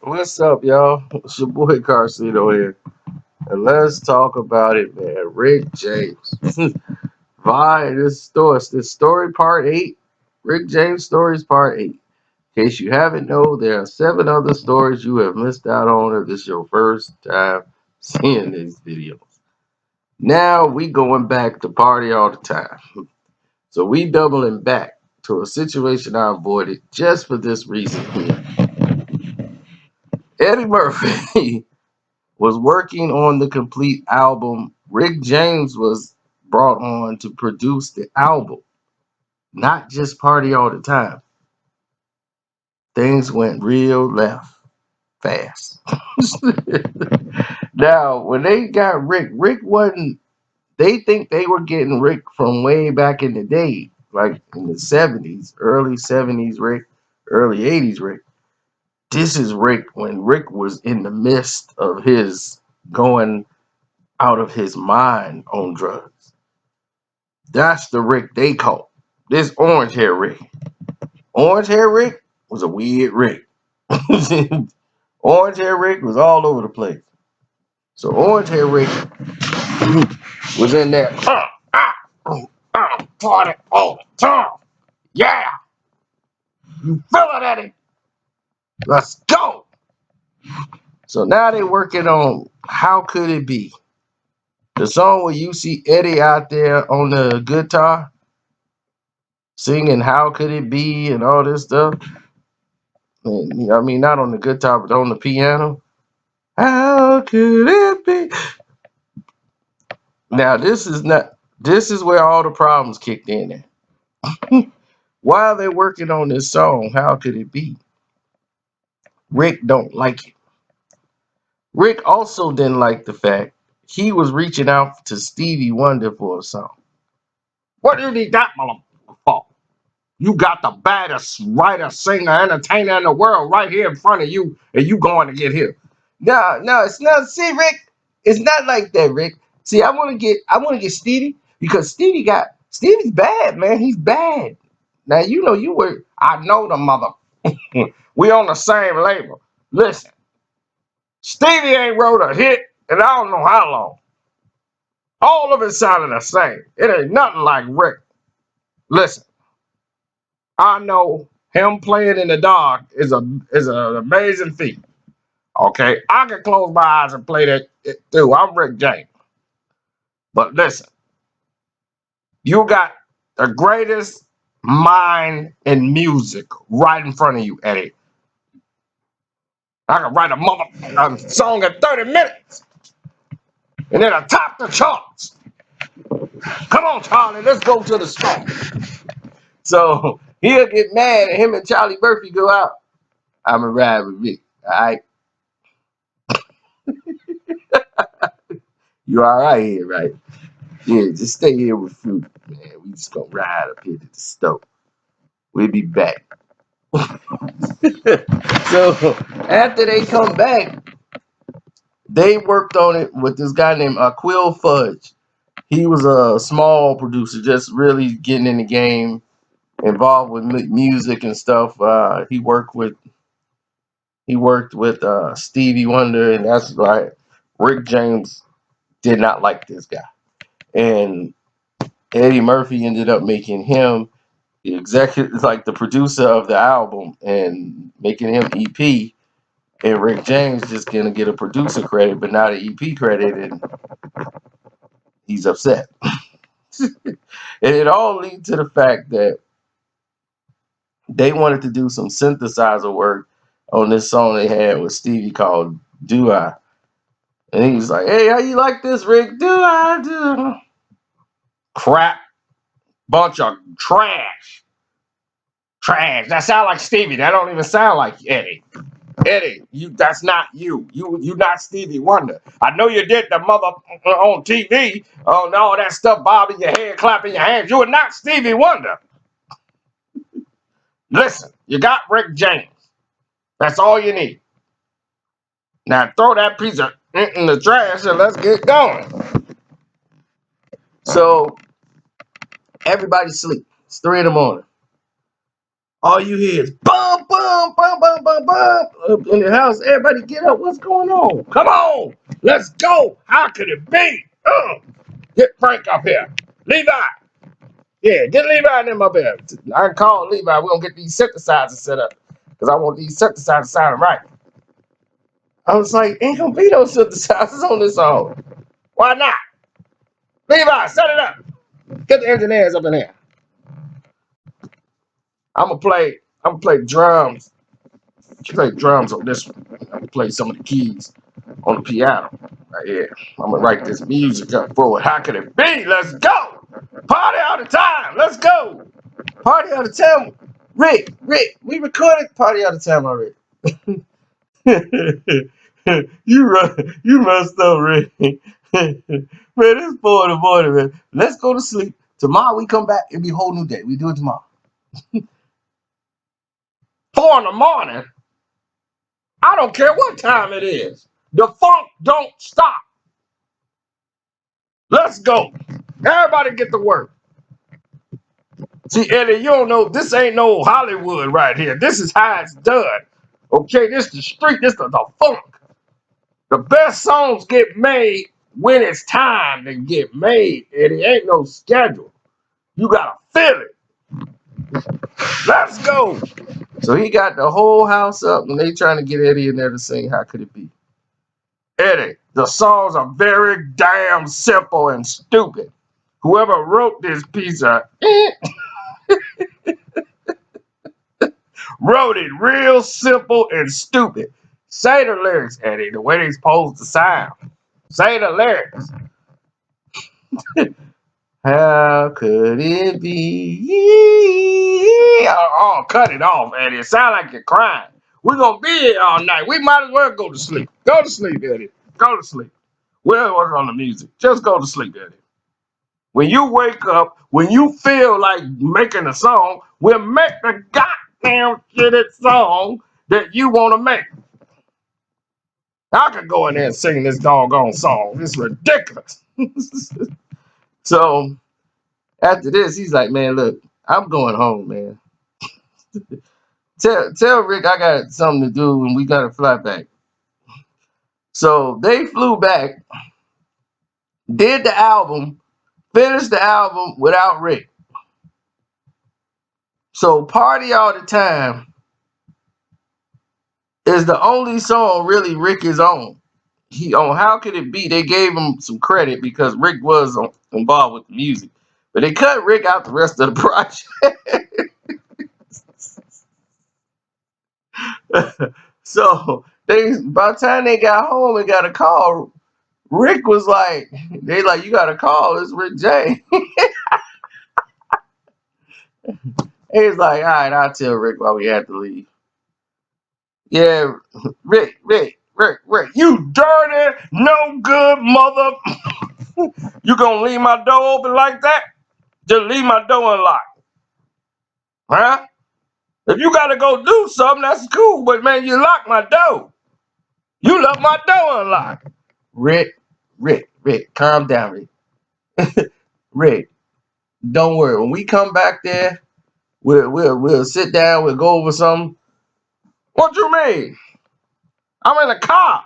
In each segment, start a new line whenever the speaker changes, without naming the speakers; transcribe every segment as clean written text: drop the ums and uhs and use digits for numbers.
What's up, y'all? It's your boy Carcito here. And let's talk about it, man. Rick James. This story part 8. Rick James stories part 8. In case you haven't know, there are 7 other stories you have missed out on if this is your first time seeing these videos. Now we going back to party all the time. So we doubling back to a situation I avoided just for this reason here. Eddie Murphy was working on the complete album. Rick James was brought on to produce the album, not just party all the time. Things went real left fast. Now, when they got Rick wasn't, they think they were getting Rick from way back in the day, like in the 70s, early 70s Rick, early 80s Rick. This is Rick when Rick was in the midst of his going out of his mind on drugs. That's the Rick they caught. This orange hair Rick. Orange hair Rick was a weird Rick. Orange hair Rick was all over the place. So orange hair Rick was in there. Party all the time. Yeah. You feel it, Eddie? Let's go. So now they working on How Could It Be? The song where you see Eddie out there on the guitar singing How Could It Be and all this stuff. And, I mean, not on the guitar, but on the piano. How could it be? Now, this is where all the problems kicked in. While they're working on this song, How Could It Be? Rick don't like it. Rick also didn't like the fact he was reaching out to Stevie Wonder for a song. What do you need that motherfucker for? You got the baddest writer, singer, entertainer in the world right here in front of you, and you going to get here. No, it's not. See, Rick, it's not like that, Rick. See, I want to get Stevie because Stevie's bad, man. He's bad. Now I know the mother. We on the same label. Listen, Stevie ain't wrote a hit and I don't know how long. All of it sounded the same. It ain't nothing like Rick. Listen, I know him playing in the dark is an amazing feat. Okay, I can close my eyes and play that too. I'm Rick James. But listen, you got the greatest mind in music right in front of you, Eddie. I can write a song in 30 minutes and then I top the charts. Come on, Charlie, let's go to the song. So he'll get mad and him and Charlie Murphy go out. I'm a ride with Rick. All right. You all right here, right? Yeah, just stay here with fruit, man. We just gonna ride up here to the stove. We'll be back. So after they come back, they worked on it with this guy named Quill Fudge. He was a small producer, just really getting in the game, involved with music and stuff. He worked with Stevie Wonder, and that's why Rick James did not like this guy. And Eddie Murphy ended up making him the executive, like the producer of the album, and making him EP. And Rick James just gonna get a producer credit, but not an EP credit, and he's upset. And it all leads to the fact that they wanted to do some synthesizer work on this song they had with Stevie called "Do I?" And he was like, "Hey, how you like this, Rick? Do I do?" Crap, bunch of trash. Trash. That sound like Stevie. That don't even sound like Eddie. Eddie, that's not you. You not Stevie Wonder. I know you did the mother on TV on all that stuff, bobbing your head, clapping your hands. You are not Stevie Wonder. Listen, you got Rick James. That's all you need. Now throw that piece of in the trash and let's get going. So everybody sleep. It's 3 in the morning. All you hear is bum, bum, bum, bum, bum, bum up in the house. Everybody get up. What's going on? Come on. Let's go. How could it be? Get Frank up here. Levi. Yeah, get Levi in my bed. I can call Levi. We're going to get these synthesizers set up because I want these synthesizers sounding right. I was like, ain't going to be no synthesizers on this song. Why not? Levi, set it up. Get the engineers up in here. I'm gonna play drums. Play drums on this one. I'm gonna play some of the keys on the piano. Right here. I'm gonna write this music up for it. How could it be? Let's go! Party all the time! Let's go! Party all the time. Rick, we recorded Party all the time already. You messed up, Rick. Man, it's 4 in the morning, man. Let's go to sleep. Tomorrow we come back, it'll be a whole new day. We do it tomorrow. 4 in the morning? I don't care what time it is. The funk don't stop. Let's go. Everybody get to work. See, Eddie, you don't know, this ain't no Hollywood right here. This is how it's done. Okay, this is the street, this is the funk. The best songs get made when it's time to get made, Eddie. Ain't no schedule. You gotta feel it. Let's go. So he got the whole house up and they trying to get Eddie in there to sing How Could It Be? Eddie, the songs are very damn simple and stupid. Whoever wrote this piece of wrote it real simple and stupid. Say the lyrics, Eddie, the way they supposed to sound. Say the lyrics. How could it be? Oh, cut it off, Eddie. It sound like you're crying. We're gonna be here all night. We might as well go to sleep. Go to sleep, Eddie. Go to sleep. We'll work on the music. Just go to sleep, Eddie. When you wake up, when you feel like making a song, we'll make the goddamn shitty song that you want to make. I could go in there and sing this doggone song. It's ridiculous. So after this, he's like, man, look, I'm going home, man. Tell Rick I got something to do and we got to fly back. So they flew back, did the album, finished the album without Rick. So Party All the Time is the only song really Rick is on. He on How Could It Be? They gave him some credit because Rick was involved with the music, but they cut Rick out the rest of the project. So they by the time they got home and got a call, Rick was like, they like, you got a call, it's Rick James. He's like, all right, I'll tell Rick why we had to leave. Yeah, Rick, you dirty, no good mother. You gonna leave my door open like that? Just leave my door unlocked. Huh? If you gotta go do something, that's cool, but man, you locked my door. You left my door unlocked. Rick, calm down, Rick. Rick, don't worry. When we come back there, we'll sit down, we'll go over something. What you mean? I'm in a car.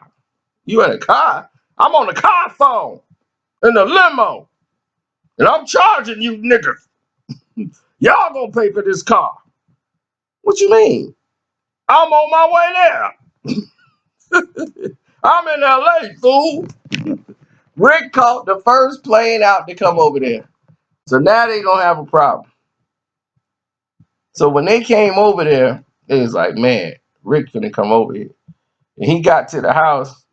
You in a car? I'm on the car phone in the limo. And I'm charging you niggas. Y'all gonna pay for this car. What you mean? I'm on my way there. I'm in LA, fool. Rick caught the first plane out to come over there. So now they gonna have a problem. So when they came over there, it was like, man, Rick finna come over here. And he got to the house.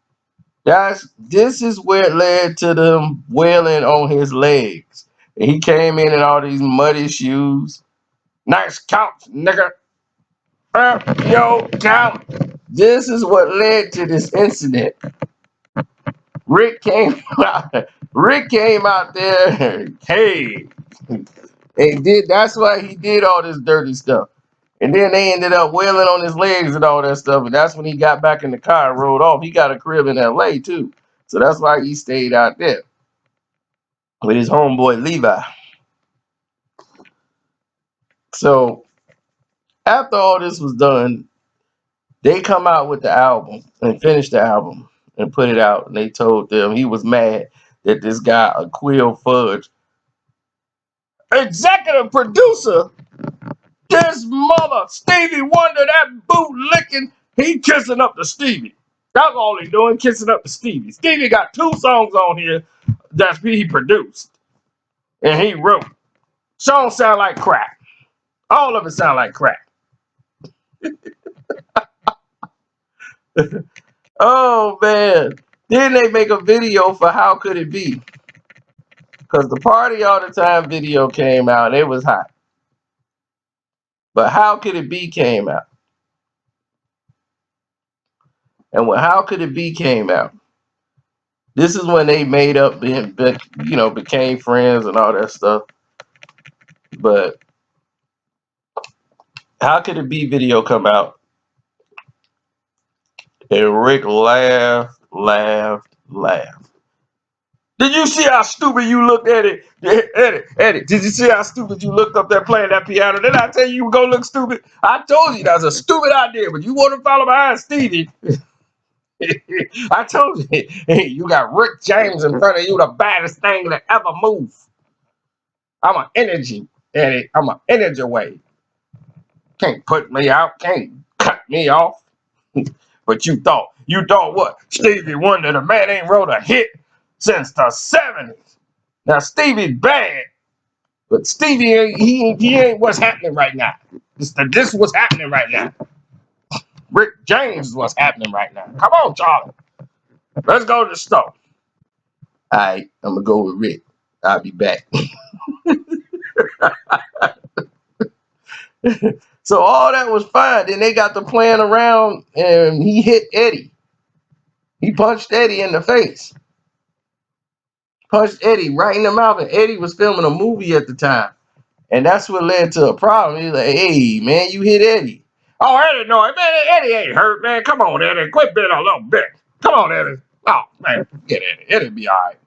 This is where it led to them wailing on his legs. And he came in all these muddy shoes. Nice couch, nigga. Yo, couch. This is what led to this incident. Rick came out. Rick came out there. Hey, and did. That's why he did all this dirty stuff. And then they ended up wailing on his legs and all that stuff. And that's when he got back in the car and rode off. He got a crib in LA too. So that's why he stayed out there with his homeboy Levi. So After all this was done, they come out with the album and finish the album and put it out. And they told them he was mad that this guy, Aquil Fudge, executive producer, this mother Stevie Wonder, that boot licking, he kissing up to Stevie. That's all he doing, kissing up to Stevie. Stevie got 2 songs on here that he produced and he wrote. Songs sound like crack. All of it sound like crack. Oh man. Then they make a video for How Could It Be? Because the Party All the Time video came out. It was hot. But How Could It Be came out. And when How Could It Be came out, this is when they made up and became friends and all that stuff. But How Could It Be video come out? And Rick laughed. Did you see how stupid you looked at it? Eddie, did you see how stupid you looked up there playing that piano? Did I tell you you were going to look stupid? I told you that was a stupid idea, but you want to follow behind Stevie. I told you, you got Rick James in front of you, the baddest thing that ever moved. I'm an energy, Eddie. I'm an energy wave. Can't put me out, can't cut me off. But you thought what? Stevie Wonder, the man ain't wrote a hit since the 70s. Now Stevie's bad, but Stevie ain't he ain't what's happening right now. This is what's happening right now. Rick James is what's happening right now. Come on, Charlie. Let's go to the store. All right, I'm gonna go with Rick. I'll be back. So all that was fine. Then they got to playing around, and he hit Eddie. He punched Eddie in the face. Punched Eddie right in the mouth, and Eddie was filming a movie at the time. And that's what led to a problem. He's like, hey, man, you hit Eddie. Oh, Eddie, no, man, Eddie ain't hurt, man. Come on, Eddie. Quit being a little bitch. Come on, Eddie. Oh, man, forget Eddie. Eddie be all right.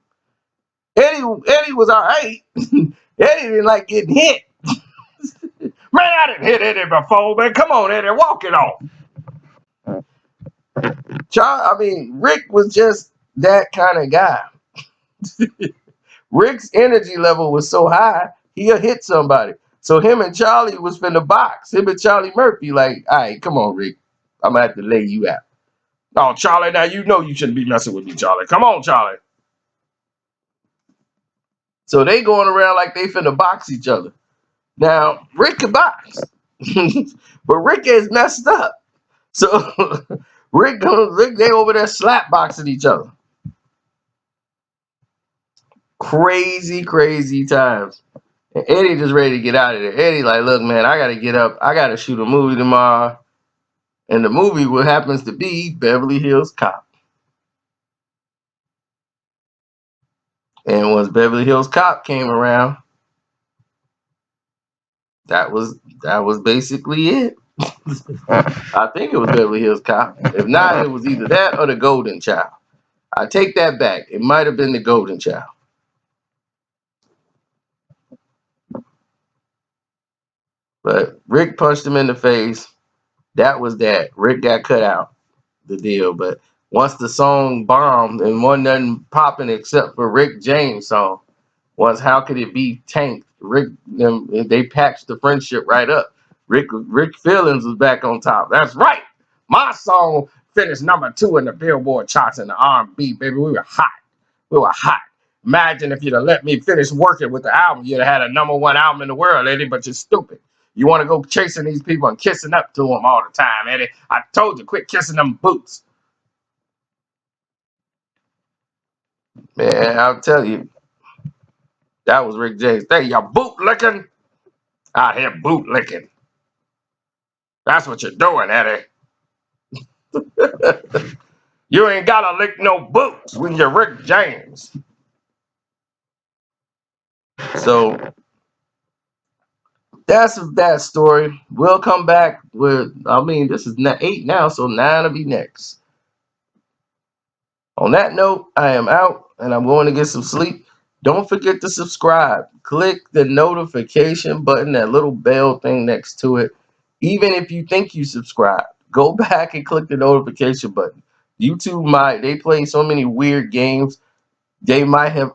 Eddie was all right. Eddie didn't like getting hit. Man, I didn't hit Eddie before, man. Come on, Eddie. Walk it off. Rick was just that kind of guy. Rick's energy level was so high, he'll hit somebody. So him and Charlie was finna box. Him and Charlie Murphy, like, all right, come on, Rick. I'm gonna have to lay you out. No, Charlie, now you know you shouldn't be messing with me, Charlie. Come on, Charlie. So they going around like they finna box each other. Now, Rick can box. But Rick is messed up. So Rick, they over there slap boxing each other. Crazy, crazy times. And Eddie just ready to get out of there. Eddie like, look, man, I got to get up. I got to shoot a movie tomorrow. And the movie what happens to be Beverly Hills Cop. And once Beverly Hills Cop came around, that was basically it. I think it was Beverly Hills Cop. If not, it was either that or the Golden Child. I take that back. It might have been the Golden Child. But Rick punched him in the face. That was that. Rick got cut out the deal. But once the song bombed and wasn't nothing popping except for Rick James' song, once How Could It Be tanked, they patched the friendship right up. Rick Feelings was back on top. That's right. My song finished #2 in the Billboard charts in the R&B, baby. We were hot. We were hot. Imagine if you'd have let me finish working with the album, you'd have had a #1 album in the world, Eddie, but you're stupid. You want to go chasing these people and kissing up to them all the time, Eddie. I told you, quit kissing them boots. Man, I'll tell you, that was Rick James. There you boot licking. Out here boot licking. That's what you're doing, Eddie. You ain't gotta lick no boots when you're Rick James. So that's that story. We'll come back with, this is 8 now, so 9 will be next. On that note, I am out and I'm going to get some sleep. Don't forget to subscribe. Click the notification button, that little bell thing next to it. Even if you think you subscribe, go back and click the notification button. YouTube might they play so many weird games. They might have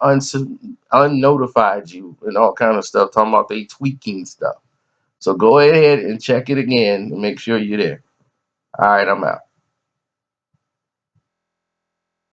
unnotified you and all kind of stuff, talking about they tweaking stuff. So go ahead and check it again and make sure you're there. All right, I'm out.